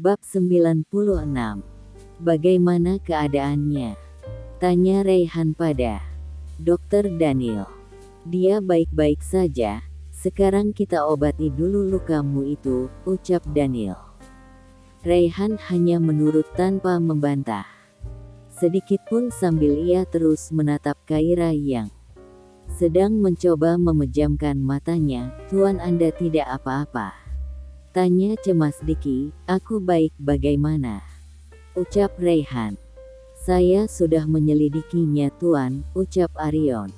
Bab 96. Bagaimana keadaannya? Tanya Raihan pada Dokter Daniel. Dia baik-baik saja, sekarang kita obati dulu lukamu itu, ucap Daniel. Raihan hanya menurut tanpa membantah. Sedikitpun sambil ia terus menatap Kaira yang sedang mencoba memejamkan matanya. Tuan, Anda tidak apa-apa? Tanya cemas Diki. Aku baik, bagaimana? Ucap Raihan. Saya sudah menyelidikinya Tuan, ucap Arion.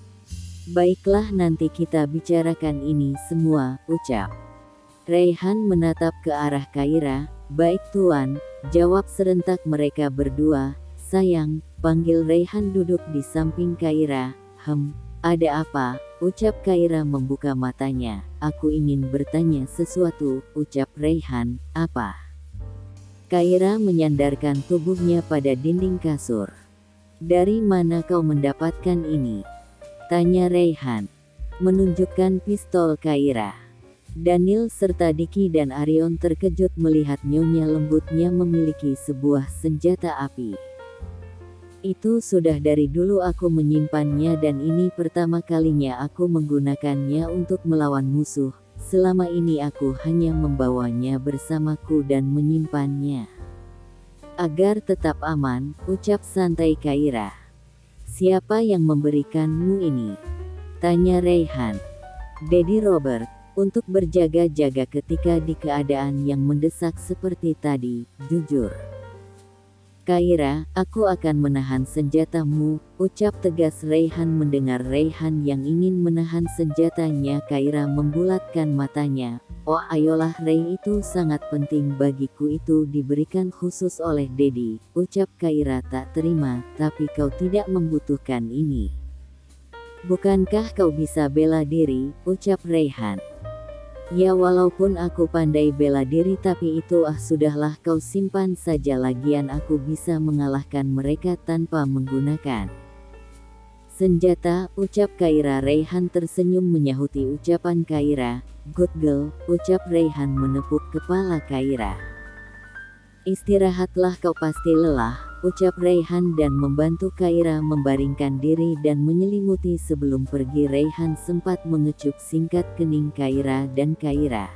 Baiklah, nanti kita bicarakan ini semua, ucap Raihan menatap ke arah Kaira. Baik Tuan, jawab serentak mereka berdua. Sayang, panggil Raihan duduk di samping Kaira. Ada apa? Ucap Kaira membuka matanya. Aku ingin bertanya sesuatu, ucap Raihan. Apa? Kaira menyandarkan tubuhnya pada dinding kasur. Dari mana kau mendapatkan ini? Tanya Raihan, menunjukkan pistol Kaira. Daniel serta Diki dan Arion terkejut melihat nyonya lembutnya memiliki sebuah senjata api. Itu sudah dari dulu aku menyimpannya dan ini pertama kalinya aku menggunakannya untuk melawan musuh. Selama ini aku hanya membawanya bersamaku dan menyimpannya agar tetap aman, ucap santai Kaira. Siapa yang memberikanmu ini? Tanya Raihan. Daddy Robert, untuk berjaga-jaga ketika di keadaan yang mendesak seperti tadi, jujur. Kaira, aku akan menahan senjatamu, ucap tegas Raihan. Mendengar Raihan yang ingin menahan senjatanya, Kaira membulatkan matanya. Oh ayolah Ray, itu sangat penting bagiku, itu diberikan khusus oleh Daddy, ucap Kaira tak terima. Tapi kau tidak membutuhkan ini. Bukankah kau bisa bela diri, ucap Raihan. Ya walaupun aku pandai bela diri tapi itu sudahlah, kau simpan saja, lagian aku bisa mengalahkan mereka tanpa menggunakan senjata, ucap Kaira. Raihan tersenyum menyahuti ucapan Kaira. Good girl, ucap Raihan menepuk kepala Kaira. Istirahatlah, kau pasti lelah, ucap Raihan dan membantu Kaira membaringkan diri dan menyelimuti. Sebelum pergi Raihan sempat mengecup singkat kening Kaira dan Kaira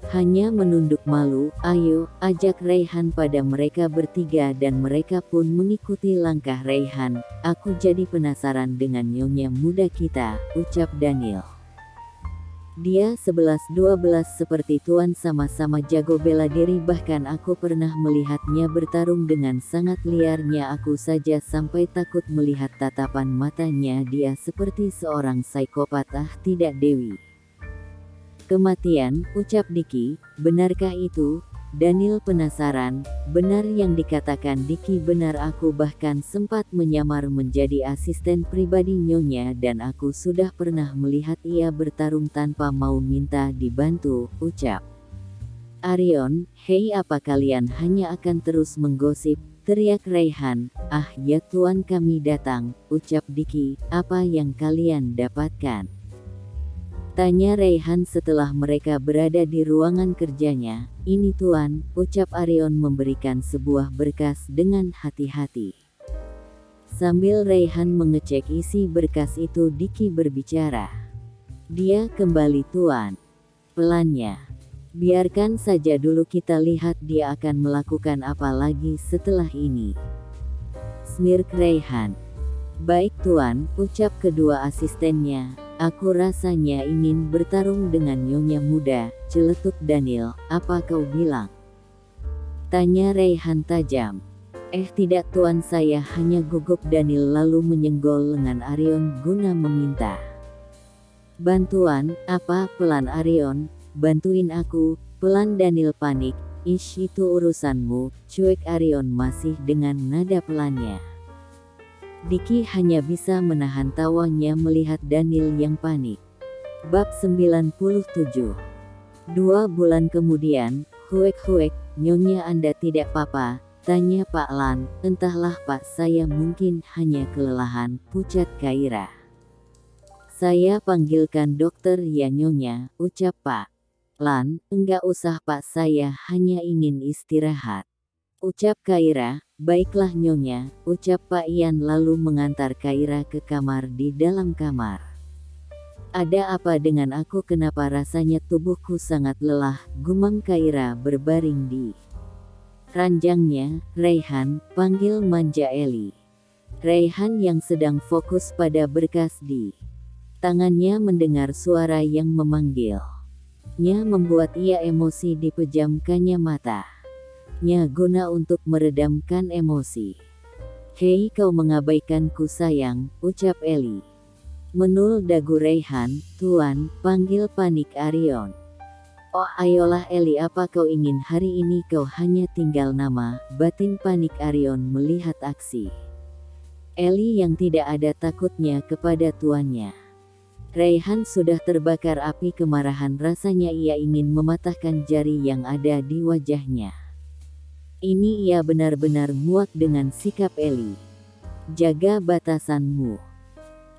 hanya menunduk malu. Ayo, ajak Raihan pada mereka bertiga dan mereka pun mengikuti langkah Raihan. Aku jadi penasaran dengan nyonya muda kita, ucap Daniel. Dia 11-12 seperti Tuan, sama-sama jago bela diri, bahkan aku pernah melihatnya bertarung dengan sangat liarnya. Aku saja sampai takut melihat tatapan matanya, dia seperti seorang psikopat. Tidak Dewi. Kematian, ucap Diki. Benarkah itu? Daniel penasaran. Benar yang dikatakan Diki, benar, aku bahkan sempat menyamar menjadi asisten pribadi nyonya dan aku sudah pernah melihat ia bertarung tanpa mau minta dibantu, ucap Arion. Hei, apa kalian hanya akan terus menggosip? Teriak Raihan. Ya Tuan, kami datang, ucap Diki. Apa yang kalian dapatkan? Tanya Raihan setelah mereka berada di ruangan kerjanya. Ini Tuan, ucap Arion memberikan sebuah berkas dengan hati-hati. Sambil Raihan mengecek isi berkas itu, Diki berbicara. Dia kembali Tuan. Pelannya. Biarkan saja dulu, kita lihat dia akan melakukan apa lagi setelah ini. Smirk Raihan. Baik Tuan, ucap kedua asistennya. Aku rasanya ingin bertarung dengan nyonya muda, celetuk Daniel. Apa kau bilang? Tanya Raihan tajam. Tidak Tuan, saya hanya gugup. Daniel lalu menyenggol lengan Arion guna meminta bantuan. Apa? Pelan Arion. Bantuin aku. Pelan Daniel panik. Itu urusanmu, cuek Arion masih dengan nada pelannya. Diki hanya bisa menahan tawanya melihat Daniel yang panik. Bab 97. 2 bulan kemudian, huek, nyonya Anda tidak apa-apa? Tanya Pak Lan. Entahlah Pak, saya mungkin hanya kelelahan, pucat Kaira. Saya panggilkan dokter ya nyonya, ucap Pak Lan, enggak usah Pak, saya hanya ingin istirahat. Ucap Kaira. Baiklah Nyonya, ucap Pak Ian lalu mengantar Kaira ke kamar di dalam kamar. Ada apa dengan aku, kenapa rasanya tubuhku sangat lelah, gumam Kaira berbaring di ranjangnya. Raihan, panggil manja Eli. Raihan yang sedang fokus pada berkas di tangannya mendengar suara yang memanggil. Nya membuat ia emosi, dipejamkannya mata. Nya guna untuk meredamkan emosi. Hei, kau mengabaikanku sayang, ucap Eli. Menul dagu Raihan. Tuan, panggil panik Arion. Oh ayolah Eli, apa kau ingin hari ini kau hanya tinggal nama, batin panik Arion melihat aksi Eli yang tidak ada takutnya kepada tuannya. Raihan sudah terbakar api kemarahan, rasanya ia ingin mematahkan jari yang ada di wajahnya. Ini ia benar-benar muak dengan sikap Eli. Jaga batasanmu.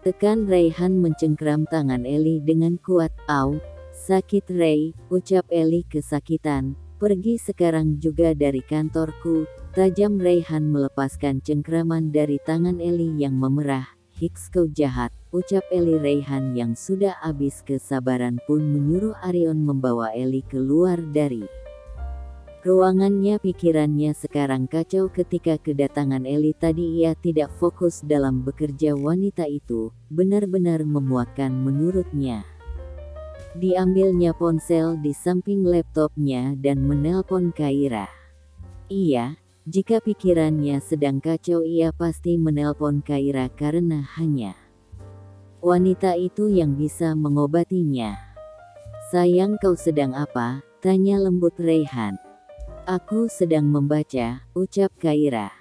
Tekan. Raihan mencengkram tangan Eli dengan kuat. Au, sakit Ray, ucap Eli kesakitan. Pergi sekarang juga dari kantorku. Tajam Raihan melepaskan cengkraman dari tangan Eli yang memerah. Hiks, kau jahat, ucap Eli. Raihan yang sudah habis kesabaran pun menyuruh Arion membawa Eli keluar dari ruangannya. Pikirannya sekarang kacau ketika kedatangan Eli tadi. Ia tidak fokus dalam bekerja. Wanita itu benar-benar memuakkan menurutnya. Diambilnya ponsel di samping laptopnya dan menelpon Kaira. Jika pikirannya sedang kacau, ia pasti menelpon Kaira karena hanya wanita itu yang bisa mengobatinya. Sayang, kau sedang apa? Tanya lembut Raihan. Aku sedang membaca, ucap Kaira.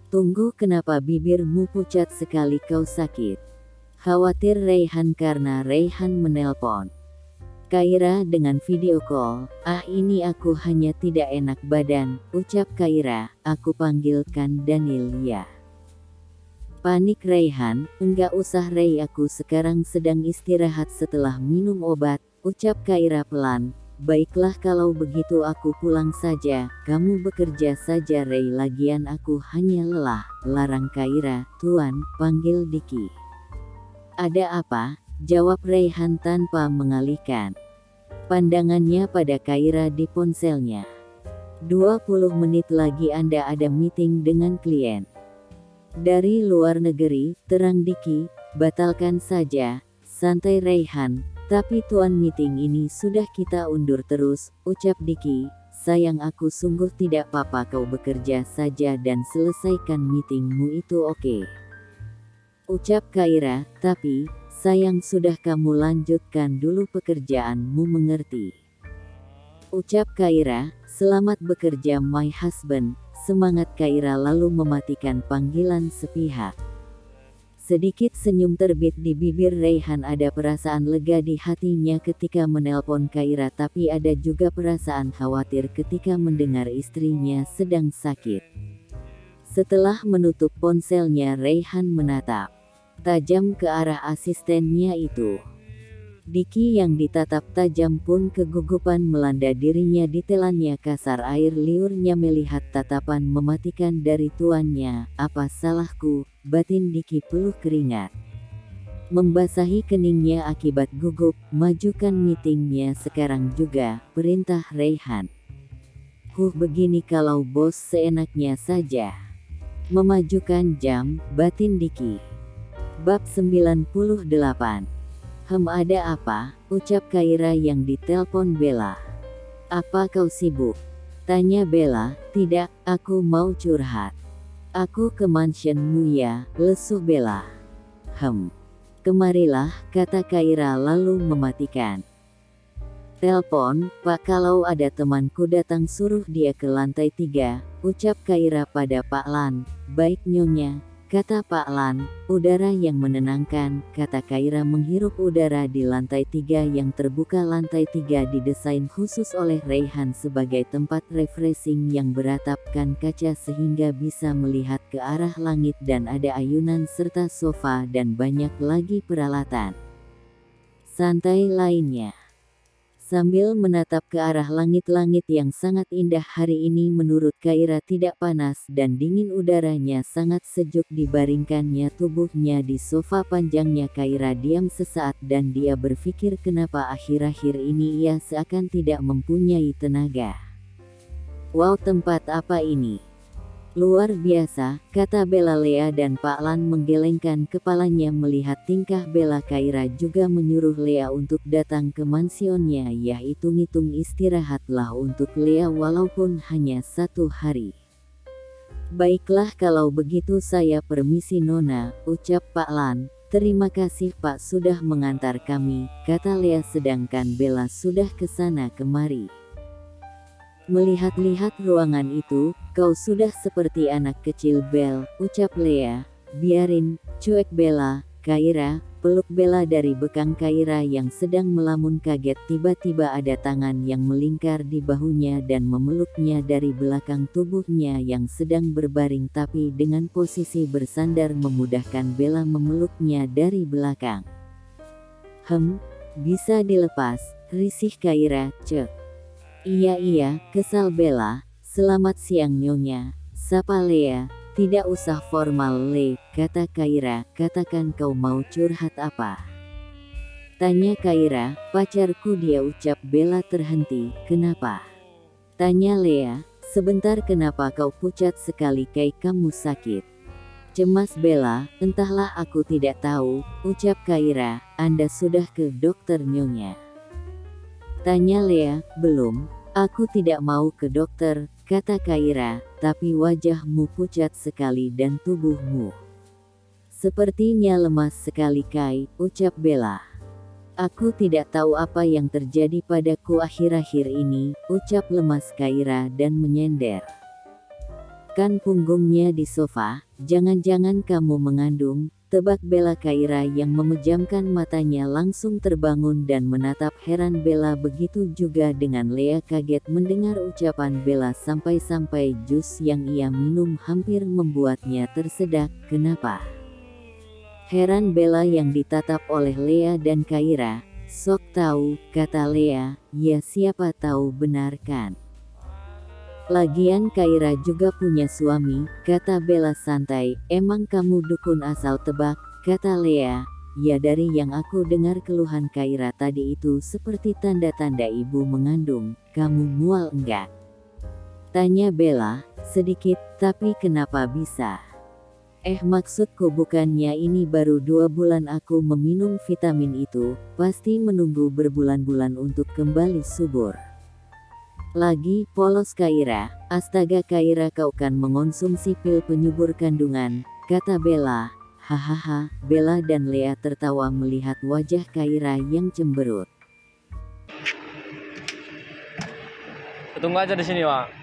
Tunggu, kenapa bibirmu pucat sekali, kau sakit? Khawatir Raihan karena Raihan menelpon Kaira dengan video call. Ini aku hanya tidak enak badan, ucap Kaira. Aku panggilkan Daniel ya. Panik Raihan. Enggak usah Ray, aku sekarang sedang istirahat setelah minum obat, ucap Kaira pelan. Baiklah kalau begitu aku pulang saja, kamu bekerja saja Ray, lagian aku hanya lelah, larang Kaira. Tuan, panggil Diki. Ada apa? Jawab Raihan tanpa mengalihkan pandangannya pada Kaira di ponselnya. 20 menit lagi Anda ada meeting dengan klien dari luar negeri, terang Diki. Batalkan saja, santai Raihan. Tapi tuan, meeting ini sudah kita undur terus, ucap Diki. Sayang, aku sungguh tidak apa-apa, kau bekerja saja dan selesaikan meetingmu itu, oke? Ucap Kaira. Tapi sayang, sudah kamu lanjutkan dulu pekerjaanmu, mengerti? Ucap Kaira. Selamat bekerja my husband. Semangat Kaira lalu mematikan panggilan sepihak. Sedikit senyum terbit di bibir Raihan. Ada perasaan lega di hatinya ketika menelpon Kaira, tapi ada juga perasaan khawatir ketika mendengar istrinya sedang sakit. Setelah menutup ponselnya, Raihan menatap tajam ke arah asistennya itu. Diki yang ditatap tajam pun kegugupan melanda dirinya. Ditelannya kasar air liurnya melihat tatapan mematikan dari tuannya. Apa salahku? Batin Diki peluh keringat membasahi keningnya akibat gugup. Majukan meetingnya sekarang juga, perintah Raihan. Begini kalau bos seenaknya saja memajukan jam, batin Diki. Bab 98. Ada apa? Ucap Kaira yang ditelepon Bella. Apa kau sibuk? Tanya Bella. Tidak, aku mau curhat. Aku ke mansionmu ya, lesu Bella. Kemarilah, kata Kaira lalu mematikan telepon. Pak, kalau ada temanku datang suruh dia ke lantai 3, ucap Kaira pada Pak Lan. Baik Nyonya, kata Pak Lan. Udara yang menenangkan, kata Kaira menghirup udara di lantai 3 yang terbuka. Lantai 3 didesain khusus oleh Raihan sebagai tempat refreshing yang beratapkan kaca sehingga bisa melihat ke arah langit dan ada ayunan serta sofa dan banyak lagi peralatan santai lainnya. Sambil menatap ke arah langit-langit yang sangat indah hari ini, menurut Kaira tidak panas dan dingin, udaranya sangat sejuk dibaringkannya tubuhnya di sofa panjangnya. Kaira diam sesaat dan dia berpikir kenapa akhir-akhir ini ia seakan tidak mempunyai tenaga. Wow, tempat apa ini? Luar biasa, kata Bella. Lea dan Pak Lan menggelengkan kepalanya melihat tingkah Bella. Kaira juga menyuruh Lea untuk datang ke mansionnya. Ya, hitung-hitung istirahatlah untuk Lea walaupun hanya 1 hari. Baiklah kalau begitu saya permisi Nona, ucap Pak Lan. Terima kasih Pak sudah mengantar kami, kata Lea sedangkan Bella sudah kesana kemari. Melihat-lihat ruangan itu, kau sudah seperti anak kecil Bel, ucap Lea. Biarin, cuek Bella. Kaira peluk Bella dari bekang. Kaira yang sedang melamun kaget tiba-tiba ada tangan yang melingkar di bahunya dan memeluknya dari belakang tubuhnya yang sedang berbaring tapi dengan posisi bersandar memudahkan Bella memeluknya dari belakang. Bisa dilepas, risih Kaira, cek. Iya, kesal Bella. Selamat siang Nyonya, sapa Lea. Tidak usah formal Le, kata Kaira. Katakan kau mau curhat apa? Tanya Kaira. Pacarku dia, ucap Bella terhenti. Kenapa? Tanya Lea. Sebentar, kenapa kau pucat sekali kayak kamu sakit? Cemas Bella. Entahlah, aku tidak tahu, ucap Kaira. Anda sudah ke dokter Nyonya? Tanya Lea. Belum, aku tidak mau ke dokter, kata Kaira, tapi wajahmu pucat sekali dan tubuhmu sepertinya lemas sekali Kai, ucap Bella. Aku tidak tahu apa yang terjadi padaku akhir-akhir ini, ucap lemas Kaira dan menyender kan punggungnya di sofa. Jangan-jangan kamu mengandung, tebak Bella. Kaira yang memejamkan matanya langsung terbangun dan menatap heran Bella. Begitu juga dengan Lea kaget mendengar ucapan Bella sampai-sampai jus yang ia minum hampir membuatnya tersedak. Kenapa? Heran Bella yang ditatap oleh Lea dan Kaira. Sok tahu, kata Lea. Ya siapa tahu benar kan? Lagian Kaira juga punya suami, kata Bella santai. Emang kamu dukun asal tebak, kata Lea. Ya, dari yang aku dengar keluhan Kaira tadi itu seperti tanda-tanda ibu mengandung. Kamu mual enggak? Tanya Bella. Sedikit, tapi kenapa bisa? Maksudku bukannya ini baru 2 bulan aku meminum vitamin itu, pasti menunggu berbulan-bulan untuk kembali subur. Lagi polos Kaira. Astaga Kaira, kau kan mengonsumsi pil penyubur kandungan, kata Bella. Hahaha. Bella dan Lea tertawa melihat wajah Kaira yang cemberut. Tunggu aja di sini, Wak.